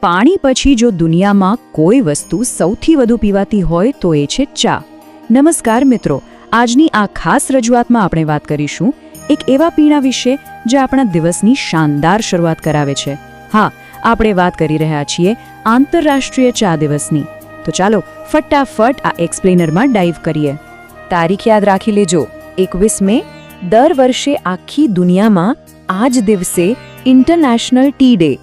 પાણી પછી જો દુનિયામાં કોઈ વસ્તુ સૌથી વધુ પીવાતી હોય તો એ છે ચા. નમસ્કાર મિત્રો, આજની આ ખાસ રજૂઆતમાં આપણે વાત કરીશું એક એવા પીણા વિશે જે આપણા દિવસની શાનદાર શરૂઆત કરાવે છે. હા, આપણે વાત કરી રહ્યા છીએ આંતરરાષ્ટ્રીય ચા દિવસની. તો ચાલો ફટાફટ આ એક્સપ્લેનરમાં ડાઇવ કરીએ. તારીખ યાદ રાખી લેજો, 21 મે. દર વર્ષે આખી દુનિયામાં આ જ દિવસે ઇન્ટરનેશનલ ટી ડે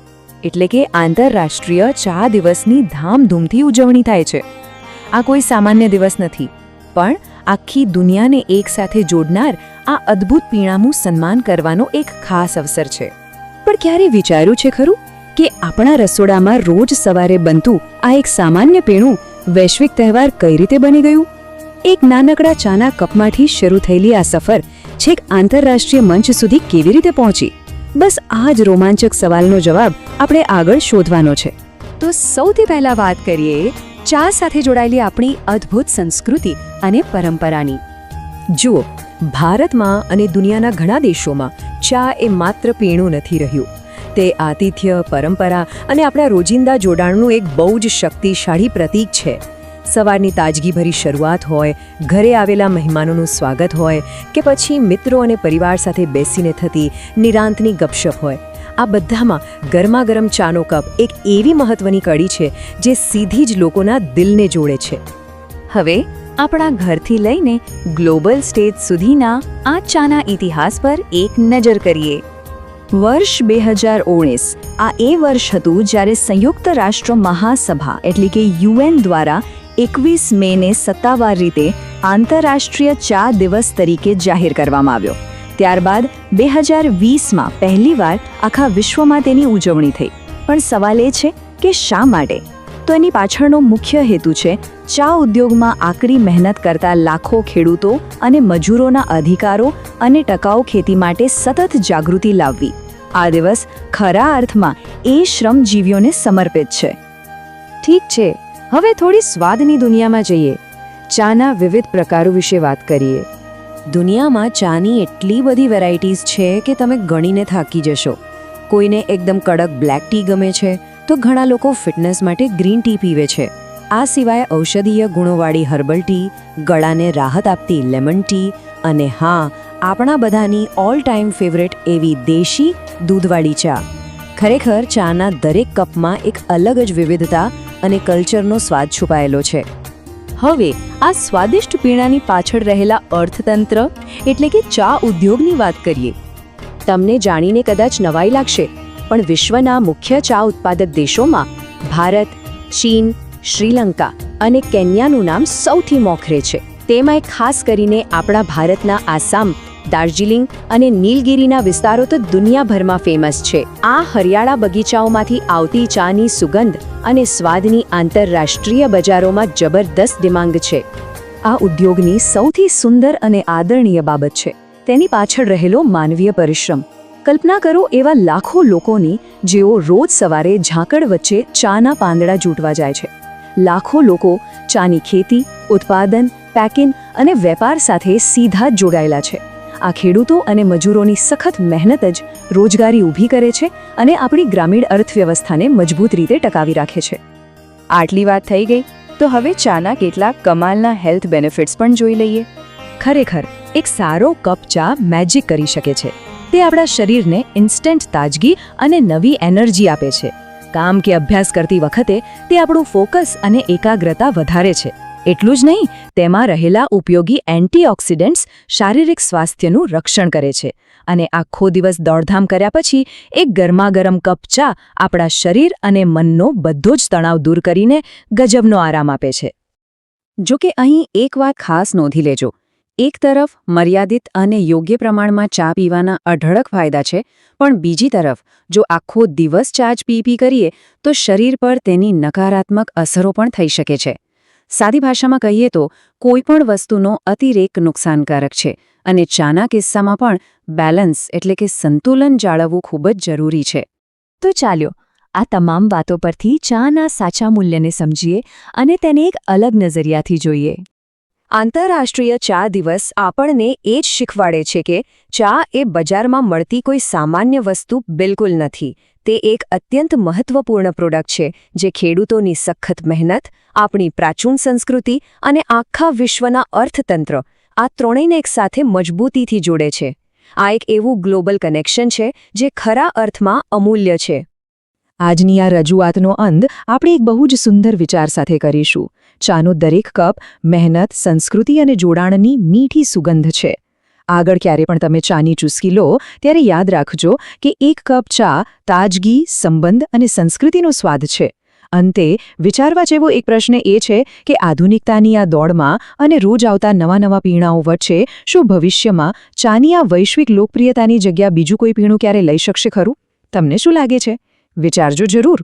એટલે કે આંતરરાષ્ટ્રીય ચા દિવસની ધામધૂમથી ઉજવણી થાય છે. આ કોઈ સામાન્ય દિવસ નથી, પણ આખી દુનિયાને એકસાથે જોડનાર આ અદ્ભુત પીણાનું સન્માન કરવાનો એક ખાસ અવસર છે. પણ ક્યારે વિચાર્યું છે ખરું કે આપણા રસોડામાં રોજ સવારે બનતું આ એક સામાન્ય પીણું વૈશ્વિક તહેવાર કઈ રીતે બની ગયું? એક નાનકડા ચાના કપમાંથી શરૂ થયેલી આ સફર છેક આંતરરાષ્ટ્રીય મંચ સુધી કેવી રીતે પહોંચી? બસ આ જ રોમાંચક સવાલનો જવાબ આપણે આગળ શોધવાનો છે. તો સૌથી પહેલા વાત કરીએ ચા સાથે જોડાયેલી આપણી અદ્ભુત સંસ્કૃતિ અને પરંપરાની. જુઓ, ભારતમાં અને દુનિયાના ઘણા દેશોમાં ચા એ માત્ર પીણું નથી રહ્યું. તે આતિથ્ય, પરંપરા અને આપણા રોજિંદા જોડાણનું એક બહુ જ શક્તિશાળી પ્રતીક છે. સવારની તાજગીભરી શરૂઆત હોય, ઘરે આવેલા મહેમાનોનું સ્વાગત હોય કે પછી મિત્રો અને પરિવાર સાથે બેસીને થતી નિરાંતની ગપશપ હોય, આ બધામાં ગરમાગરમ ચાનો કપ એક એવી મહત્વની કડી છે જે સીધી જ લોકોના દિલને જોડે છે. હવે આપણા ઘરથી લઈને ગ્લોબલ સ્ટેજ સુધીના આ ચાના ઇતિહાસ પર એક નજર કરીએ. વર્ષ 2019 આ એ વર્ષ હતું જ્યારે સંયુક્ત રાષ્ટ્ર મહાસભા એટલે કે UN દ્વારા 21 મેને સત્તાવાર રીતે આંતરરાષ્ટ્રીય ચા દિવસ તરીકે જાહેર કરવામાં આવ્યો. ત્યારબાદ 2020માં પહેલીવાર આખા વિશ્વમાં તેની ઉજવણી થઈ. પણ સવાલ એ છે કે શા માટે? તો એની પાછળનો મુખ્ય હેતુ છે ચા ઉદ્યોગમાં આકરી મહેનત કરતા લાખો ખેડૂતો અને મજૂરોના અધિકારો અને ટકાઉ ખેતી માટે સતત જાગૃતિ લાવવી. આ દિવસ ખરા અર્થમાં એ શ્રમજીવીઓને સમર્પિત છે. ઠીક છે, હવે થોડી સ્વાદની દુનિયામાં જઈએ. ચાના વિવિધ પ્રકારો વિશે વાત કરીએ. દુનિયામાં ચાની એટલી બધી વેરાયટીઝ છે કે તમે ગણીને થાકી જશો. કોઈને એકદમ કડક બ્લેક ટી ગમે છે, તો ઘણા લોકો ફિટનેસ માટે ગ્રીન ટી પીવે છે. આ સિવાય ઔષધીય ગુણોવાળી હર્બલ ટી, ગળાને રાહત આપતી લેમન ટી અને હા, આપણા બધાની ઓલ ટાઈમ ફેવરેટ એવી દેશી દૂધવાળી ચા. ખરેખર ચાના દરેક કપમાં એક અલગ જ વિવિધતા અને કલ્ચરનો સ્વાદ છુપાયેલો છે. હવે આ સ્વાદિષ્ટ પીણાની પાછળ રહેલા અર્થતંત્ર એટલે કે ચા ઉદ્યોગની વાત કરીએ. તમને જાણીને કદાચ નવાઈ લાગશે, પણ વિશ્વના મુખ્ય ચા ઉત્પાદક દેશોમાં ભારત, ચીન, શ્રીલંકા અને કેન્યાનું નામ સૌથી મોખરે છે. તેમાં ખાસ કરીને આપણા ભારતના આસામ, દાર્જિલિંગ અને નીલગિરીના વિસ્તારો તો દુનિયાભરમાં ફેમસ છે. આ હરિયાળા બગીચાઓમાંથી આવતી ચાની સુગંધ અને સ્વાદની આંતરરાષ્ટ્રીય બજારોમાં જબરદસ્ત ડિમાન્ડ છે. આ ઉદ્યોગની સૌથી સુંદર અને આદરણીય બાબત છે તેની પાછળ રહેલો માનવીય પરિશ્રમ. કલ્પના કરો એવા લાખો લોકોની જેઓ રોજ સવારે ઝાકળ વચ્ચે ચાના પાંદડા જૂટવા જાય છે. લાખો લોકો ચાની ખેતી, ઉત્પાદન, પેકિંગ અને વેપાર સાથે સીધા જ જોડાયેલા છે. આ ખેડૂતો અને મજૂરોની સખત મહેનત જ રોજગારી ઊભી કરે છે અને આપણી ગ્રામીણ અર્થવ્યવસ્થાને મજબૂત રીતે ટકાવી રાખે છે. આટલી વાત થઈ ગઈ, તો હવે ચાના કેટલાક કમાલના હેલ્થ બેનિફિટ્સ પણ જોઈ લઈએ. ખરેખર એક સારો કપ ચા મેજિક કરી શકે છે. તે આપણા શરીરને ઇન્સ્ટન્ટ તાજગી અને નવી એનર્જી આપે છે. કામ કે અભ્યાસ કરતી વખતે તે આપણું ફોકસ અને એકાગ્રતા વધારે છે. એટલું જ નહીં, તેમાં રહેલા ઉપયોગી એન્ટીઓક્સિડન્ટ્સ શારીરિક સ્વાસ્થ્યનું રક્ષણ કરે છે અને આખો દિવસ દોડધામ કર્યા પછી એક ગરમાગરમ કપ ચા આપણા શરીર અને મનનો બધો જ તણાવ દૂર કરીને ગજબનો આરામ આપે છે. જો કે અહીં એક વાત ખાસ નોંધી લેજો. એક તરફ મર્યાદિત અને યોગ્ય પ્રમાણમાં ચા પીવાના અઢળક ફાયદા છે, પણ બીજી તરફ જો આખો દિવસ ચા જ પી કરીએ તો શરીર પર તેની નકારાત્મક અસરો પણ થઈ શકે છે. સાદી ભાષામાં કહીએ તો કોઈ પણ વસ્તુનો અતિરેક નુકસાનકારક છે અને ચાના કિસ્સામાં પણ બેલેન્સ એટલે કે સંતુલન જાળવવું ખૂબ જ જરૂરી છે. તો ચાલ્યો આ તમામ વાતો પરથી ચાના સાચા મૂલ્યને સમજીએ અને તેને એક અલગ નજરિયાથી જોઈએ. આંતરરાષ્ટ્રીય ચા દિવસ આપણને એ જ શીખવાડે છે કે ચા એ બજારમાં મળતી કોઈ સામાન્ય વસ્તુ બિલકુલ નથી. તે એક અત્યંત મહત્વપૂર્ણ પ્રોડક્ટ છે જે ખેડૂતોની સખત મહેનત, આપણી પ્રાચીન સંસ્કૃતિ અને આખા વિશ્વના અર્થતંત્ર આ ત્રણેયને એકસાથે મજબૂતીથી જોડે છે. આ એક એવું ગ્લોબલ કનેક્શન છે જે ખરા અર્થમાં અમૂલ્ય છે. આજની આ રજૂઆતનો અંત આપણે એક બહુ જ સુંદર વિચાર સાથે કરીશું. ચાનો દરેક કપ મહેનત, સંસ્કૃતિ અને જોડાણની મીઠી સુગંધ છે. આગળ ક્યારે પણ તમે ચાની ચૂસકી લો ત્યારે યાદ રાખજો કે એક કપ ચા તાજગી, સંબંધ અને સંસ્કૃતિનો સ્વાદ છે. અંતે વિચારવા જેવો એક પ્રશ્ન એ છે કે આધુનિકતાની આ દોડમાં અને રોજ આવતા નવા પીણાઓ વચ્ચે શું ભવિષ્યમાં ચાની આ વૈશ્વિક લોકપ્રિયતાની જગ્યા બીજું કોઈ પીણું ક્યારે લઈ શકશે ખરું? તમને શું લાગે છે? વિચારજો જરૂર.